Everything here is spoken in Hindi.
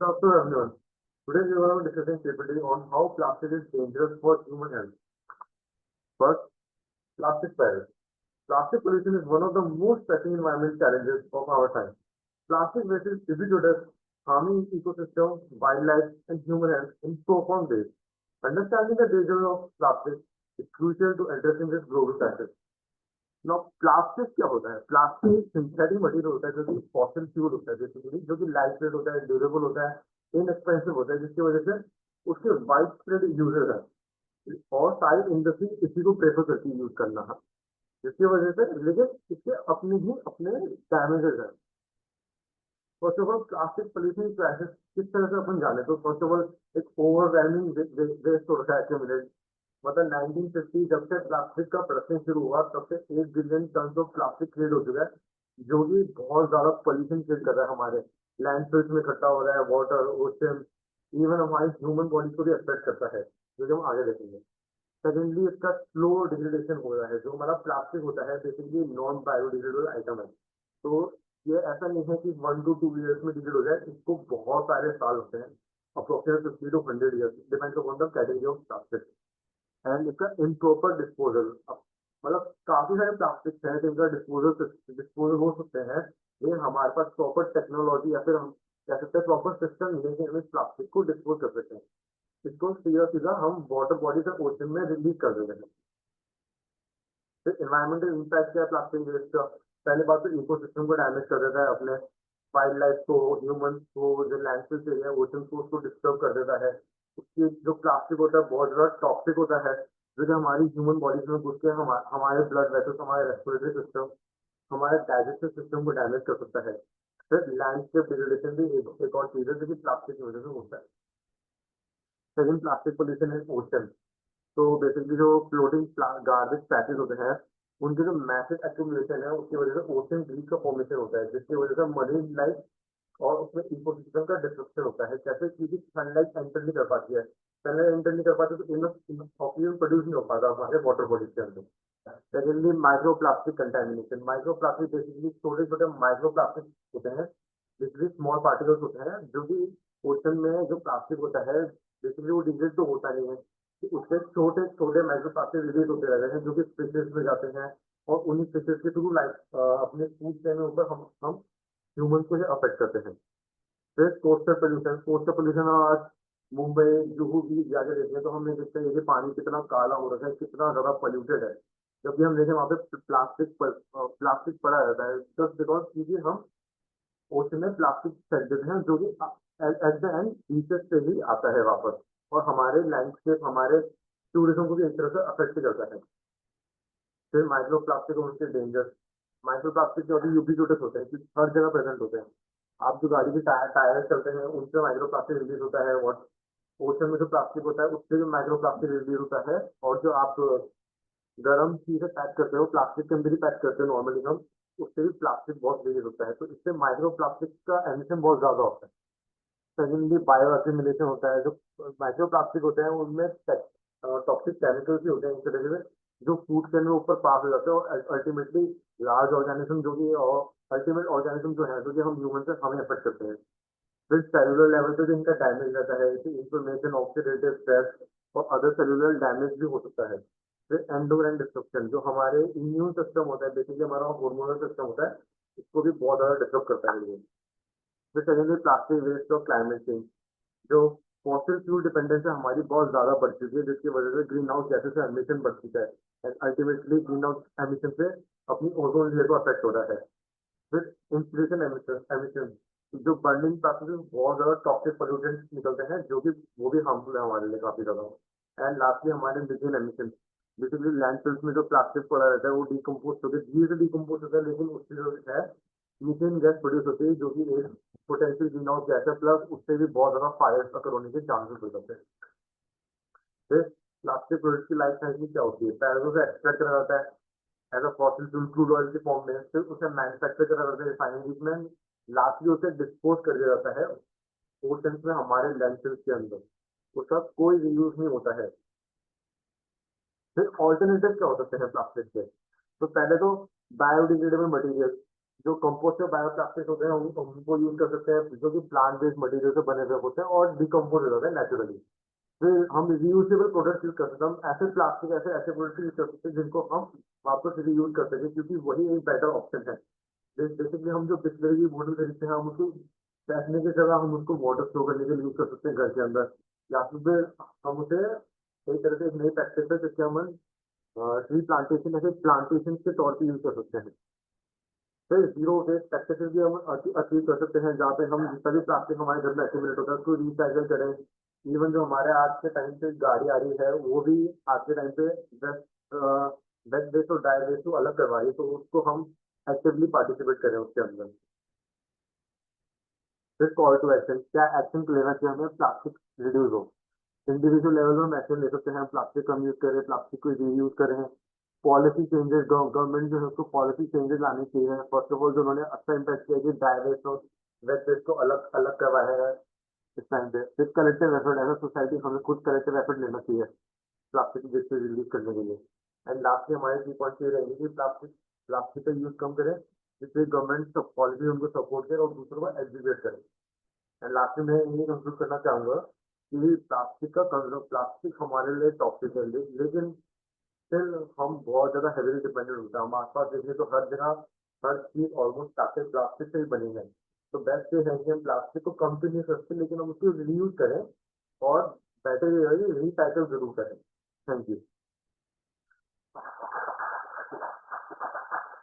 So, after everyone, today we are discussing briefly on how plastic is dangerous for human health. First, plastic barriers. Plastic pollution is one of the most pressing environmental challenges of our time. Plastic waste is ubiquitous, harming ecosystem, wildlife, and human health in profound ways. Understanding the danger of plastic is crucial to addressing this global crisis. Now, plastic क्या होता है? प्लास्टिक सिंथेटिक मटेरियल होता है जो कि फॉसिल फ्यूल होता है बेसिकली, जो कि लाइट वेट होता है, ड्यूरेबल होता है, इनएक्सपेंसिव होता है, जिसकी वजह से उसके वाइड स्प्रेड यूजेस है और सारी इंडस्ट्री इसी को प्रेफर करती है यूज करना है, जिसकी वजह से लेकिन इसके अपने डैमेजेस है। First of all plastic pollution crisis किस तरह से अपन जाने तो फर्स्ट ऑफ ऑल एक ओवरवेलमिंग वेस्ट हो रखा है एक्यूमुलेट। मतलब 1950 जब से प्लास्टिक का प्रोडक्शन शुरू हुआ तब से 8 billion ton of plastic create हो चुका है, जो कि बहुत ज्यादा पोल्यूशन क्रिएट कर रहा है। हमारे लैंडफिल्स में इकट्ठा हो रहा है, वाटर, ओशन, इवन हमारी ह्यूमन बॉडी को भी अफेक्ट करता है, जो कि हम आगे देखेंगे। सेकेंडली इसका स्लो डिग्रेडेशन हो रहा है। जो हमारा प्लास्टिक होता है बेसिकली नॉन बायोडिग्रेडेबल आइटम है, तो ये ऐसा नहीं है कि 1 to 2 years में डिग्रेड हो जाए, इसको बहुत सारे साल होते हैं, approximate 50 to 100 years, depends upon the category of plastic and इसका इम्प्रॉपर डिस्पोजल। मतलब काफी सारे प्लास्टिक्स हैं जिनका डिस्पोजल हो सकते हैं, लेकिन हमारे पास प्रॉपर टेक्नोलॉजी या फिर हम कह सकते हैं प्रॉपर सिस्टम नहीं है कि हम इस प्लास्टिक को डिस्पोज कर सकते हैं। इसको सीधा सीधा हम वाटर बॉडी से ओशन में रिलीज कर देते हैं। फिर इन्वायरमेंटल इम्पैक्ट क्या है प्लास्टिक वेस्ट का? पहली बात तो इकोसिस्टम को डैमेज कर देता है, अपने वाइल्ड लाइफ को, ह्यूमन को, जो लैंडफिल्स एरिया ओशन को, उसको डिस्टर्ब कर देता है। उसकी जो प्लास्टिक होता है बहुत ज्यादा टॉक्सिक होता है, जो कि हमारी ह्यूमन बॉडीज में घुस के हमारे ब्लड वेसल्स, हमारे रेस्पिरेटरी सिस्टम, हमारे डाइजेस्टिव सिस्टम को डैमेज कर सकता है। फिर लैंडस्केप डिग्रेडेशन भी एक और चीज है जो कि प्लास्टिक की वजह से होता है। सेकंड प्लास्टिक पोल्यूशन है ओशन। तो बेसिकली जो फ्लोटिंग गार्बेज पैचेस होते हैं, उनके जो मैसिव एक्यूमुलेशन है उसकी वजह से ओशन ब्रीज का फॉर्मेशन होता है, जिसकी वजह से मरीन लाइफ और उसमें इकोसिस्टम का डिस्ट्रक्शन होता है। कैसे? क्योंकि सनलाइट एंटर नहीं कर पाती है, सनलाइट एंटर नहीं कर पाती तो इनफ ऑक्सीजन प्रोड्यूस नहीं हो पाता हमारे वाटर बॉडीज के अंदर। Secondly micro plastic contamination. Micro plastic basically छोटे छोटे माइक्रो प्लास्टिक होते हैं, बेसिकली स्मॉल पार्टिकल्स होते हैं, जो कि ओशन में जो प्लास्टिक होता है बेसिकली वो डिग्रेड तो होता नहीं है, कि उससे छोटे छोटे माइक्रो प्लास्टिक रिलीज होते रहते हैं, जो कि फिशेज में जाते हैं और उन्हीं फिशेज के थ्रू लाइफ अपने फूड चेन में ऊपर हम ह्यूमन को अफेक्ट करते हैं। फिर कोस्टल पोल्यूशन। कोस्टल पोल्यूशन आज मुंबई जुहू बीच जाके देखते हैं तो हम ये देखते हैं कि पानी कितना काला हो रखा है, कितना ज्यादा पोल्यूटेड है। जब भी हम देखें वहाँ पे प्लास्टिक पड़ा रहता है, जस्ट बिकॉज क्योंकि हम ओशन में प्लास्टिक फेंक देते हैं, जो कि एट द एंड बीचेस से ही आता है वापस, और हमारे लैंडस्केप, हमारे टूरिज्म को भी एक तरह से अफेक्ट करता है। फिर माइक्रो प्लास्टिक और उनके डेंजर। माइक्रो प्लास्टिक जो अभी यूबिक्यूटस होते हैं कि हर जगह प्रेजेंट होते हैं। आप जो गाड़ी के टायर चलते हैं उनसे माइक्रो प्लास्टिक रिलीज होता है, और ओशन में जो प्लास्टिक होता है उससे भी माइक्रो प्लास्टिक रिलीज होता है। और जो आप गर्म चीजें पैक करते हो, प्लास्टिक के अंदर ही पैक करते हो नॉर्मली हम, उससे भी प्लास्टिक बहुत रिलीज होता है, तो इससे माइक्रो प्लास्टिक का एमिशन बहुत ज्यादा होता है। सेकेंडली बायो एक्यूमुलेशन होता है। जो माइक्रो प्लास्टिक होते हैं उनमें टॉक्सिक केमिकल्स भी होते हैं इस तरह से, जो फूड चेन में ऊपर पास हो जाते हैं और अल्टीमेटली लार्ज ऑर्गेनिज्म जो कि अल्टीमेट ऑर्गेनिज्म जो है, जो कि हम ह्यूमन से हमें अफेक्ट करते हैं। फिर सेलुलर लेवल पे भी इनका डैमेज रहता है, जैसे इंफ्लेमेशन, ऑक्सीडेटिव स्ट्रेस और अदर सेलुलर डैमेज भी हो सकता है। फिर एंडोक्राइन डिस्ट्रप्शन। जो हमारे इम्यून सिस्टम होता है, बेसिकली हमारा हार्मोनल सिस्टम होता है, इसको भी बहुत ज्यादा डिस्टर्ब करता है ये। फिर सेकेंडली प्लास्टिक वेस्ट और क्लाइमेट चेंज। जो फॉसिल फ्यूल डिपेंडेंस है हमारी बहुत ज्यादा बढ़ चुकी है, जिसकी वजह से ग्रीन हाउस गैसेस से एमिशन बढ़ चुका है, and ultimately green house emission से अपनी ओजोन लेयर को अफेक्ट हो रहा है। फिर इंसुलेशन एमिशन। जो बर्निंग प्रोसेस में बहुत ज्यादा टॉक्सिक पोल्यूटेंट निकलते हैं, जो कि वो भी हार्मफुल है हमारे लिए काफी ज्यादा। एंड लास्टली हमारे मीथेन एमिशन। बेसिकली लैंडफिल्स में जो प्लास्टिक पड़ा रहता है वो डिकम्पोज होकर धीरे से डिकम्पोज होता है, लेकिन उससे जो है मीथेन गैस प्रोड्यूस होती है, जो कि एक पोटेंशियल ग्रीन हाउस गैस है, प्लस उससे भी बहुत ज्यादा फायर अकर होने के चांसेस हो जाते हैं। फिर प्लास्टिक प्रोडक्ट की लाइफ साइकिल क्या होती है? पहले तो उसे एक्सट्रैक्ट करा जाता है as a fossil fuel, crude oil के फॉर्म में, फिर उसे मैन्युफैक्चर करा जाता है रिफाइनरीज में, लास्टली उसे डिस्पोज कर दिया जाता है ओशन में, हमारे लैंडफिल्स के अंदर। उसका कोई रीयूज नहीं होता है। फिर ऑल्टरनेटिव क्या हो सकते हैं प्लास्टिक के? तो पहले तो बायोडिग्रेडेबल मटेरियल। जो कंपोस्ट बायोप्लास्टिक होते हैं उनको यूज कर सकते हैं, जो कि प्लांट बेस्ड मटेरियल से बने हुए होते हैं और डिकम्पोज हो जाते हैं नेचुरली। फिर हम रियूजेबल प्रोडक्ट यूज कर सकते हैं, हम ऐसे प्लास्टिक ऐसे ऐसे प्रोडक्ट यूज कर सकते हैं जिनको हम वापस रीयूज कर सकें, क्योंकि वही एक बेटर ऑप्शन है। बेसिकली हम जो बिस्लरी की बोतल खरीदते हैं, हम उसको बैठने की जगह हम उसको वाटर स्टोर करने के लिए यूज कर सकते हैं घर के अंदर, या फिर हम उसे एक तरह से एक नई प्रैक्टिस है जिससे हम ट्री प्लांटेशन ऐसे प्लांटेशन के तौर पे यूज कर सकते हैं। फिर जीरो वेस्ट प्रैक्टिसेस भी हम अचीव कर सकते हैं, जहाँ पे हम जितना भी प्लास्टिक हमारे घर में एक्यूमुलेट होता है उसको रिसाइकल करें। इवन जो हमारे आज के टाइम पे गाड़ी आ रही है वो भी आज के टाइम पे वेस्ट वेस्ट वेस्ट और ड्राई वेस्ट को अलग करवा रही है, तो उसको हम एक्टिवली पार्टिसिपेट करें उसके अंदर। फिर कॉल टू एक्शन, क्या एक्शन लेना चाहिए हमें प्लास्टिक रिड्यूस हो। इंडिविजुअल लेवल में हम एक्शन ले सकते हैं, प्लास्टिक कम यूज करें, प्लास्टिक को रीयूज करें। पॉलिसी चेंजेस, गवर्नमेंट जो है उसको पॉलिसी चेंजेस लानी चाहिए। फर्स्ट ऑफ ऑल जो उन्होंने अच्छा इम्पैक्ट किया कि ड्राई वेस्ट और वेट वेस्ट को अलग अलग करवाया है इस टाइम पे। फिर collective effort, as a society हमें खुद कलेक्टिव एफर्ट लेना चाहिए प्लास्टिक की वेस्ट रिड्यूस करने के लिए। एंड लास्ट में हमारे की पॉइंट ये रहेंगे कि प्लास्टिक प्लास्टिक का यूज कम करें, जिससे गवर्नमेंट पॉलिसी उनको सपोर्ट करे और दूसरों को एजुकेट करे। एंड लास्ट में मैं ये कंक्लूड करना चाहूंगा कि प्लास्टिक हमारे लिए टॉक्सिक है, लेकिन स्टिल हम बहुत ज्यादा हेवीली डिपेंडेंट होते हैं। हम आसपास देखें तो हर जगह हर चीज ऑलमोस्ट प्लास्टिक प्लास्टिक से ही बनी है। तो बेस्ट ये है कि हम प्लास्टिक को कम तो नहीं कर सकते, लेकिन हम उसको रीयूज करें और बेटर ये है कि रिसाइकल जरूर करें। Thank you.